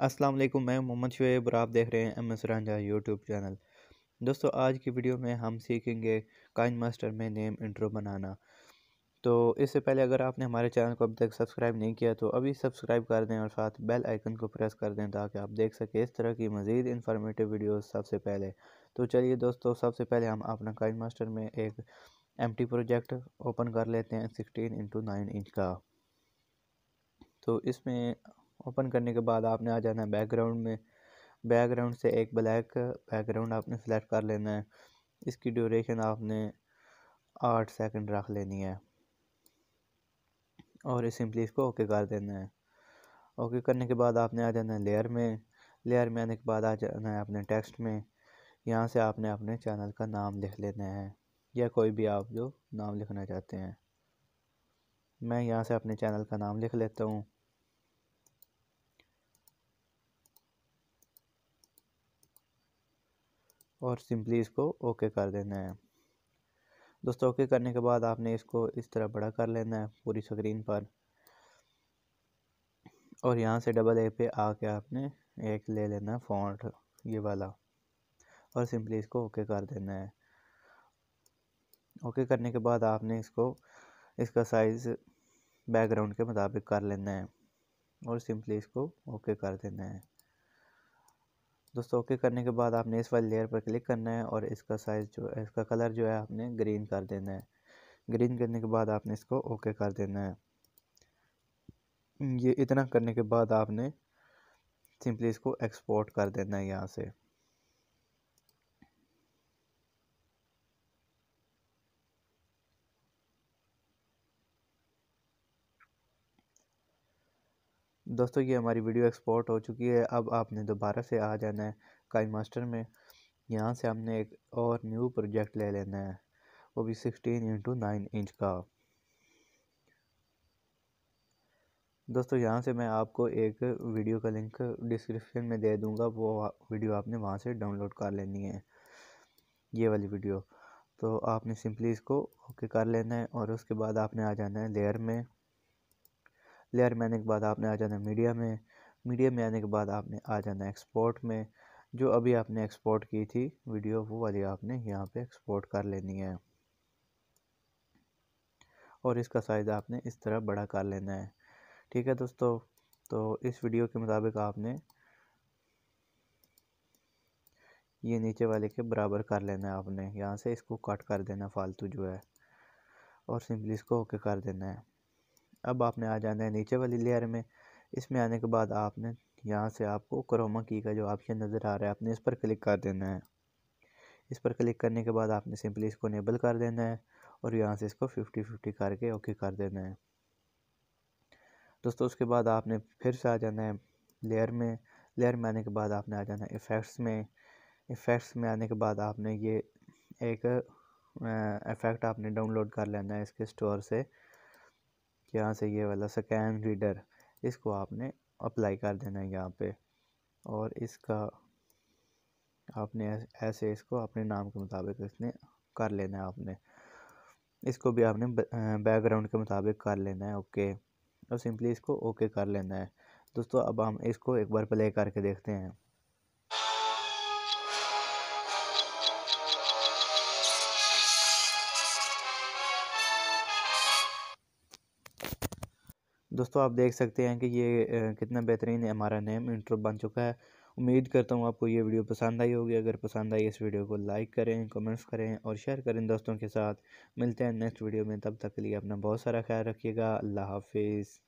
अस्सलाम वालेकुम, मैं मोहम्मद शुएब और आप देख रहे हैं M S Ranjha YouTube channel. दोस्तों, आज की वीडियो में हम सीखेंगे काइन मास्टर में नेम इंट्रो बनाना। तो इससे पहले अगर आपने हमारे चैनल को अभी तक सब्सक्राइब नहीं किया तो अभी सब्सक्राइब कर दें और साथ बेल आइकन को प्रेस कर दें ताकि आप देख सकें इस तरह की मज़ीद इन्फॉर्मेटिव वीडियोस सबसे पहले। तो चलिए दोस्तों, सबसे पहले हम अपना काइन मास्टर में एक एम्प्टी प्रोजेक्ट ओपन कर लेते हैं 16x9 इंच का। तो इसमें ओपन करने के बाद आपने आ जाना है बैकग्राउंड में। बैकग्राउंड से एक ब्लैक बैकग्राउंड आपने सेलेक्ट कर लेना है। इसकी ड्यूरेशन आपने 8 सेकंड रख लेनी है और सिंपली इसको ओके कर देना है। ओके करने के बाद आपने आ जाना है लेयर में। लेयर में आने के बाद आ जाना है अपने टेक्स्ट में। यहाँ से आपने अपने चैनल का नाम लिख लेना है या कोई भी आप जो नाम लिखना चाहते हैं। मैं यहाँ से अपने चैनल का नाम लिख लेता हूँ और सिंपली इसको ओके कर देना है। दोस्तों, ओके करने के बाद आपने इसको इस तरह बड़ा कर लेना है पूरी स्क्रीन पर और यहाँ से डबल ए पे आके आपने एक ले लेना है फ़ॉन्ट ये वाला और सिंपली इसको ओके कर देना है। ओके करने के बाद आपने इसका साइज़ बैकग्राउंड के मुताबिक कर लेना है और सिंपली इसको ओके कर देना है। दोस्तों, ओके करने के बाद आपने इस वाली लेयर पर क्लिक करना है और इसका साइज़ जो है, इसका कलर जो है आपने ग्रीन कर देना है। ग्रीन करने के बाद आपने इसको ओके कर देना है। ये इतना करने के बाद आपने सिंपली इसको एक्सपोर्ट कर देना है यहाँ से। दोस्तों, ये हमारी वीडियो एक्सपोर्ट हो चुकी है। अब आपने दोबारा से आ जाना है काइन मास्टर में। यहाँ से हमने एक और न्यू प्रोजेक्ट ले लेना है, वो भी 16x9 इंच का। दोस्तों, यहाँ से मैं आपको एक वीडियो का लिंक डिस्क्रिप्शन में दे दूँगा, वो वीडियो आपने वहाँ से डाउनलोड कर लेनी है, ये वाली वीडियो। तो आपने सिंपली इसको ओके कर लेना है और उसके बाद आपने आ जाना है लेयर में। लेयर में आने के बाद आपने आ जाना है मीडिया में। मीडिया में आने के बाद आपने आ जाना है एक्सपोर्ट में। जो अभी आपने एक्सपोर्ट की थी वीडियो वो वाली आपने यहाँ पे एक्सपोर्ट कर लेनी है और इसका साइज़ आपने इस तरह बड़ा कर लेना है। ठीक है दोस्तों, तो इस वीडियो के मुताबिक आपने ये नीचे वाले के बराबर कर लेना है। आपने यहाँ से इसको कट कर देना फालतू जो है और सिंपली इसको ओके कर देना है। अब आपने आ जाना है नीचे वाली लेयर में। इसमें आने के बाद आपने यहाँ से आपको क्रोमा की का जो ऑप्शन नज़र आ रहा है आपने इस पर क्लिक कर देना है। इस पर क्लिक करने के बाद आपने सिंपली इसको इनेबल कर देना है और यहाँ से इसको 50-50 करके ओके कर देना है। दोस्तों, उसके बाद आपने फिर से आ जाना है लेयर में। लेयर में आने के बाद आपने आ जाना है इफ़ेक्ट्स में। इफ़ेक्ट्स में आने के बाद आपने ये एक इफ़ेक्ट आपने डाउनलोड कर लेना है इसके स्टोर से। यहाँ से ये वाला स्कैन रीडर, इसको आपने अप्लाई कर देना है यहाँ पे और इसका आपने ऐसे इसको अपने नाम के मुताबिक इसने कर लेना है। आपने इसको भी आपने बैकग्राउंड के मुताबिक कर लेना है ओके और सिंपली इसको ओके कर लेना है। दोस्तों, अब हम इसको एक बार प्ले करके देखते हैं। दोस्तों, आप देख सकते हैं कि ये कितना बेहतरीन हमारा नेम इंट्रो बन चुका है। उम्मीद करता हूँ आपको ये वीडियो पसंद आई होगी। अगर पसंद आई इस वीडियो को लाइक करें, कमेंट्स करें और शेयर करें दोस्तों के साथ। मिलते हैं नेक्स्ट वीडियो में, तब तक के लिए अपना बहुत सारा ख्याल रखिएगा। अल्लाह हाफिज़।